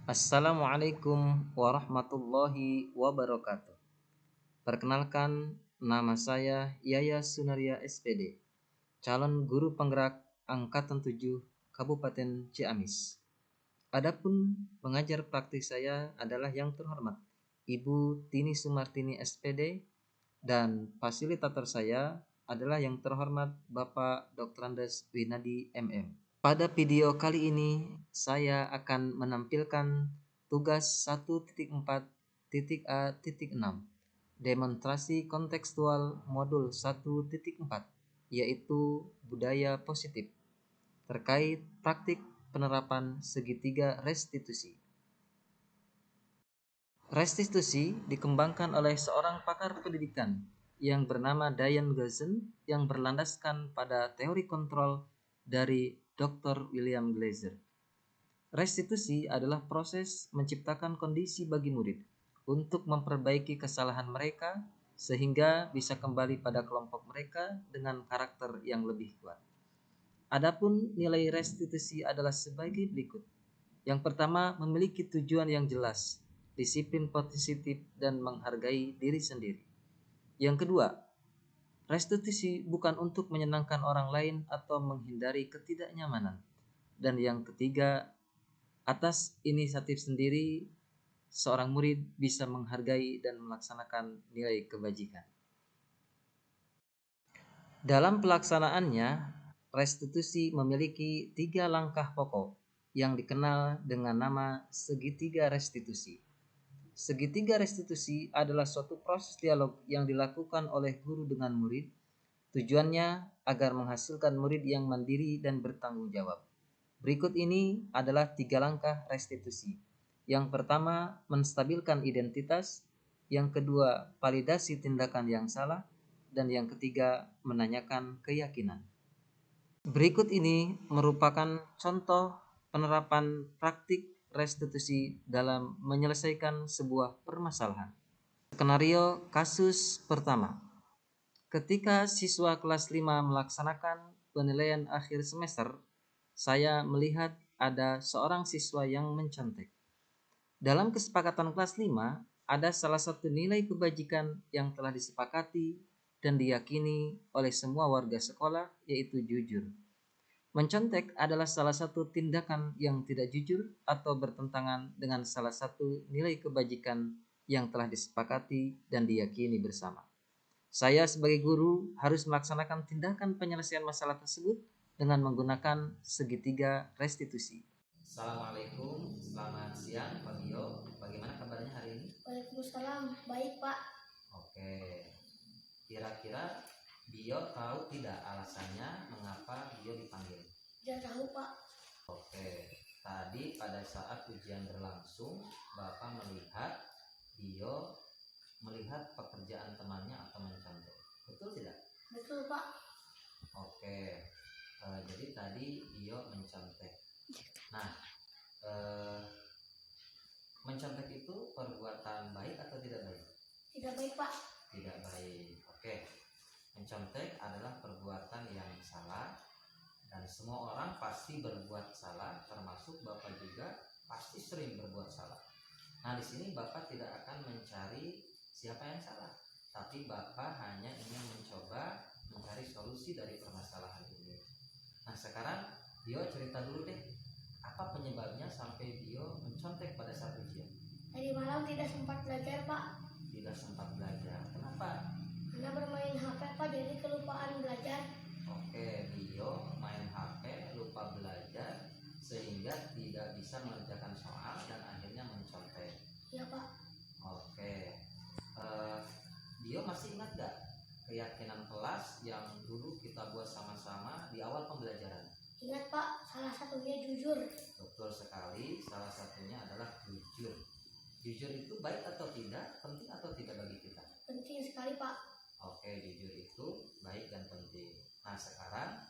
Assalamualaikum warahmatullahi wabarakatuh. Perkenalkan, nama saya Yaya Sunaria SPD, calon guru penggerak Angkatan 7 Kabupaten Ciamis. Adapun pengajar praktik saya adalah yang terhormat Ibu Tini Sumartini SPD, dan fasilitator saya adalah yang terhormat Bapak Dr. Andes Winadi MM. Pada video kali ini saya akan menampilkan tugas 1.4.A.6 demonstrasi kontekstual modul 1.4, yaitu budaya positif terkait praktik penerapan segitiga restitusi. Restitusi dikembangkan oleh seorang pakar pendidikan yang bernama Diane Gleason yang berlandaskan pada teori kontrol dari Dr. William Glasser. Restitusi adalah proses menciptakan kondisi bagi murid untuk memperbaiki kesalahan mereka sehingga bisa kembali pada kelompok mereka dengan karakter yang lebih kuat. Adapun nilai restitusi adalah sebagai berikut. Yang pertama, memiliki tujuan yang jelas, disiplin positif, dan menghargai diri sendiri. Yang kedua, restitusi bukan untuk menyenangkan orang lain atau menghindari ketidaknyamanan. Dan yang ketiga, atas inisiatif sendiri, seorang murid bisa menghargai dan melaksanakan nilai kebajikan. Dalam pelaksanaannya, restitusi memiliki 3 langkah pokok yang dikenal dengan nama segitiga restitusi. Segitiga restitusi adalah suatu proses dialog yang dilakukan oleh guru dengan murid. Tujuannya agar menghasilkan murid yang mandiri dan bertanggung jawab. Berikut ini adalah 3 langkah restitusi. Yang pertama, menstabilkan identitas. Yang kedua, validasi tindakan yang salah. Dan yang ketiga, menanyakan keyakinan. Berikut ini merupakan contoh penerapan praktik restitusi dalam menyelesaikan sebuah permasalahan. Skenario kasus pertama. Ketika siswa kelas 5 melaksanakan penilaian akhir semester, saya melihat ada seorang siswa yang mencontek. Dalam kesepakatan kelas 5, ada salah satu nilai kebajikan yang telah disepakati dan diyakini oleh semua warga sekolah, yaitu jujur. Mencontek adalah salah satu tindakan yang tidak jujur atau bertentangan dengan salah satu nilai kebajikan yang telah disepakati dan diyakini bersama. Saya sebagai guru harus melaksanakan tindakan penyelesaian masalah tersebut dengan menggunakan segitiga restitusi. Assalamualaikum, selamat siang Pak Bio. Bagaimana kabarnya hari ini? Waalaikumsalam, baik Pak. Oke, kira-kira Bio tahu tidak alasannya mengapa Bio dipanggil? Tidak tahu Pak. Oke, tadi pada saat ujian berlangsung, Bapak melihat Bio melihat pekerjaan temannya atau mencontek. Betul tidak? Betul Pak. Oke, jadi tadi Bio mencontek. Nah, mencontek itu perbuatan baik atau tidak baik? Tidak baik Pak. Tidak baik. Oke, mencontek adalah perbuatan yang salah dan semua orang pasti berbuat salah, termasuk Bapak juga pasti sering berbuat salah. Nah, di sini Bapak tidak akan mencari siapa yang salah, tapi Bapak hanya ingin mencoba mencari solusi dari permasalahan ini. Nah, sekarang Bio cerita dulu deh, apa penyebabnya sampai Bio mencontek pada saat ujian? Tadi malam tidak sempat belajar Pak. Tidak sempat belajar. Kenapa? Karena bermain HP Pak, jadi kelupaan belajar. Oke, Bio main HP, lupa belajar, sehingga tidak bisa mengerjakan soal dan akhirnya mencontek. Iya Pak. Oke, Bio masih ingat gak keyakinan kelas yang dulu kita buat sama-sama di awal pembelajaran? Ingat Pak, salah satunya jujur. Betul sekali, salah satunya adalah jujur. Jujur itu baik atau tidak, penting atau tidak bagi kita? Penting sekali Pak. Oke, jujur itu baik dan penting. Nah, sekarang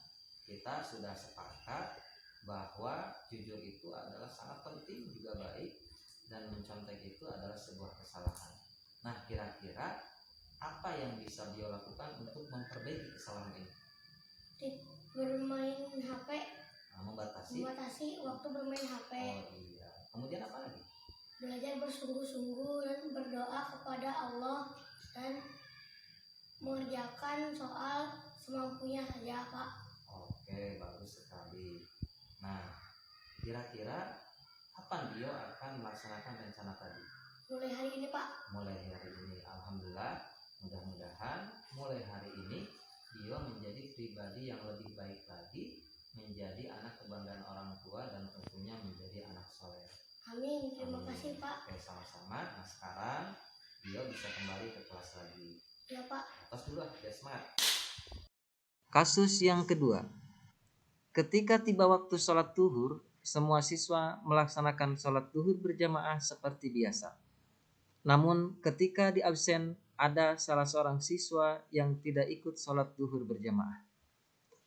kita sudah sepakat bahwa jujur itu adalah sangat penting juga baik, dan mencontek itu adalah sebuah kesalahan. Nah, kira-kira apa yang bisa Bio lakukan untuk memperbaiki kesalahan ini? Bermain HP. Nah, membatasi Membatasi waktu bermain HP. Oh iya. Kemudian apa lagi? belajar bersungguh-sungguh dan berdoa kepada Allah dan mengerjakan soal semampunya saja, Pak. Oke, bagus sekali. Nah, kira-kira kapan Dio akan melaksanakan rencana tadi? Mulai hari ini, Pak. Mulai hari ini. Alhamdulillah, mudah-mudahan mulai hari ini Dio menjadi pribadi yang lebih baik lagi, menjadi anak kebanggaan orang tua, dan tentunya menjadi anak soleh. Amin. Terima Amin. kasih, Pak. Oke, sama-sama. Nah, sekarang Dio bisa kembali ke kelas lagi. Ya, Pak. Atas dulu, biar semangat. Kasus yang kedua. Ketika tiba waktu sholat duhur, semua siswa melaksanakan sholat duhur berjamaah seperti biasa. Namun ketika di absen, ada salah seorang siswa yang tidak ikut sholat duhur berjamaah.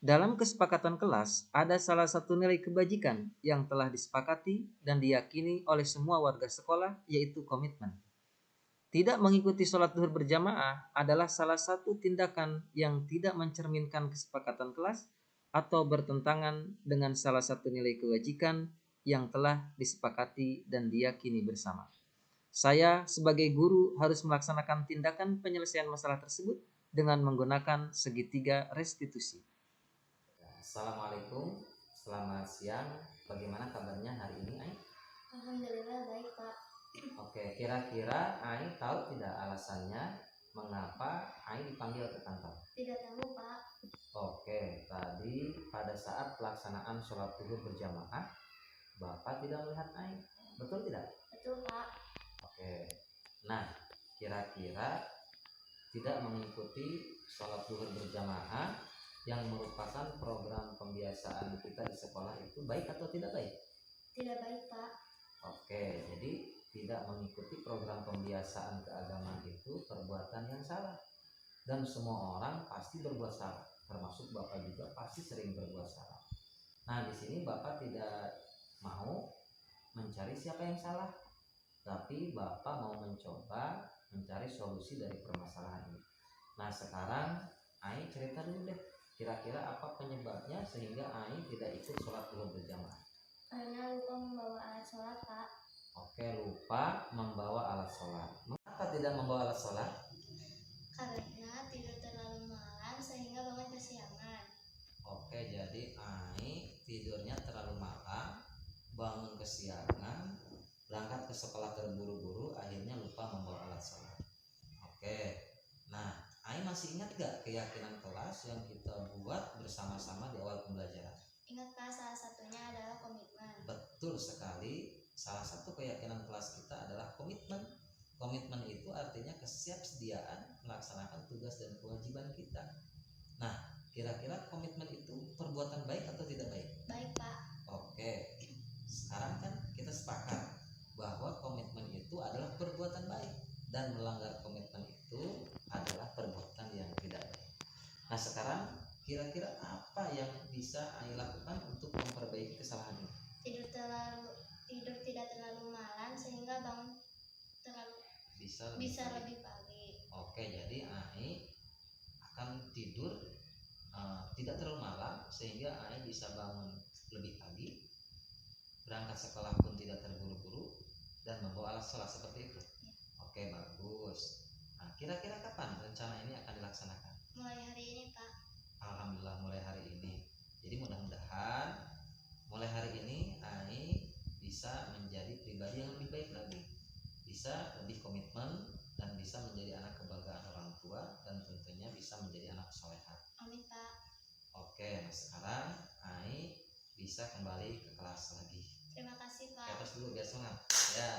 Dalam kesepakatan kelas, ada salah satu nilai kebajikan yang telah disepakati dan diyakini oleh semua warga sekolah, yaitu komitmen. Tidak mengikuti sholat duhur berjamaah adalah salah satu tindakan yang tidak mencerminkan kesepakatan kelas atau bertentangan dengan salah satu nilai kebajikan yang telah disepakati dan diyakini bersama. Saya sebagai guru harus melaksanakan tindakan penyelesaian masalah tersebut dengan menggunakan segitiga restitusi. Assalamualaikum, selamat siang. Bagaimana kabarnya hari ini, Ai? Alhamdulillah baik, Pak. Oke, kira-kira Ai tahu tidak alasannya mengapa Ai dipanggil ke kantor? Tidak tahu, Pak. Oke, tadi pada saat pelaksanaan sholat duhur berjamaah, Bapak tidak melihat Ai, betul tidak? Betul, Pak. Oke, nah kira-kira tidak mengikuti sholat duhur berjamaah yang merupakan program pembiasaan kita di sekolah itu baik atau tidak baik? Tidak baik, Pak. Oke, jadi tidak mengikuti program pembiasaan keagamaan itu perbuatan yang salah. Dan semua orang pasti berbuat salah, termasuk Bapak juga pasti sering berbuat salah. Nah, di sini Bapak tidak mau mencari siapa yang salah, tapi Bapak mau mencoba mencari solusi dari permasalahan ini. Nah, sekarang Ai cerita dulu deh, kira-kira apa penyebabnya sehingga Ai tidak ikut sholat duhur berjamaah? Karena lupa membawa alat sholat, Pak. Oke, lupa membawa alat sholat. Mengapa tidak membawa alat sholat? Karena tidur terlalu malam sehingga bangun kesiangan. Oke, jadi Ai tidurnya terlalu malam, bangun kesiangan, berangkat ke sekolah terburu-buru, akhirnya lupa membawa alat sholat. Oke, nah Ai masih ingat gak keyakinan kelas yang kita buat bersama-sama di awal pembelajaran? Ingat, Pak, salah satunya adalah komitmen. Betul sekali, salah satu keyakinan kelas kita adalah komitmen. Komitmen itu artinya kesiapsediaan melaksanakan tugas dan kewajiban kita. Nah, kira-kira komitmen itu perbuatan baik atau tidak baik? Baik, Pak. Oke, sekarang kan kita sepakat bahwa komitmen itu adalah perbuatan baik dan melanggar komitmen itu adalah perbuatan yang tidak baik. Nah, sekarang kira-kira apa yang bisa Ai lakukan untuk memperbaiki kesalahan ini? Tidur tidak terlalu malam sehingga bangun bisa lebih pagi. Oke, jadi Ai akan tidur tidak terlalu malam sehingga Ai bisa bangun lebih pagi, berangkat sekolah pun tidak terburu-buru, dan membawa alat sholat seperti itu. Oke, bagus. Nah, kira-kira kapan rencana ini akan dilaksanakan? Mulai hari ini, Pak. Alhamdulillah, mulai hari ini. Jadi mudah-mudahan mulai hari ini Ai bisa menjadi pribadi yang lebih baik lagi, bisa lebih komitmen, dan bisa menjadi anak kebanggaan orang tua, dan tentunya bisa menjadi anak soleha. Amin, Pak. Oke, nah sekarang Ai bisa kembali ke kelas lagi. Terima kasih, Ke Pak. atas dulu biar semangat. Ya.